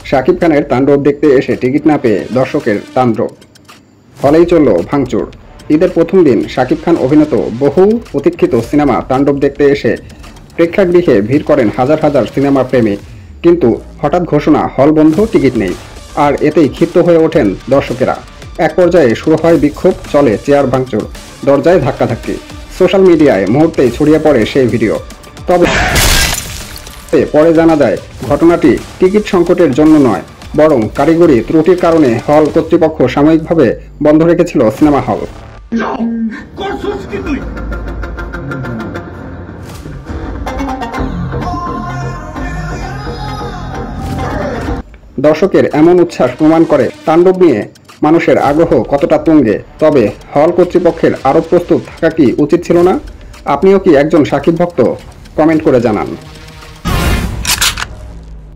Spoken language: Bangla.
শাকিব খানের তাণ্ডব দেখতে এসে টিকিট না পেয়ে দর্শকের তাণ্ডব, হলেই চলল ভাঙচুর। ঈদের প্রথম দিন শাকিব খান অভিনীত বহু প্রতীক্ষিত সিনেমা তাণ্ডব দেখতে এসে প্রেক্ষাগৃহে ভিড় করেন হাজার হাজার সিনেমা প্রেমী, কিন্তু হঠাৎ ঘোষণা হল বন্ধ, টিকিট নেই। আর এতেই ক্ষিপ্ত হয়ে ওঠেন দর্শকেরা। এক পর্যায়ে শুরু হয় বিক্ষোভ, চলে চেয়ার ভাঙচুর, দরজায় ধাক্কাধাক্কি। সোশ্যাল মিডিয়ায় মুহূর্তেই ছড়িয়ে পড়ে সেই ভিডিও। তবে পরে জানা যায় ঘটনাটি টিকিট সংকটের জন্য নয়, বরং কারিগরি ত্রুটির কারণে হল কর্তৃপক্ষ সাময়িকভাবে বন্ধ রেখেছিল সিনেমা হল। দর্শকের এমন উচ্ছ্বাস প্রমাণ করে তাণ্ডব নিয়ে মানুষের আগ্রহ কতটা তুঙ্গে। তবে হল কর্তৃপক্ষের আরও প্রস্তুত থাকা কি উচিত ছিল না? আপনিও কি একজন শাকিব ভক্ত? কমেন্ট করে জানান।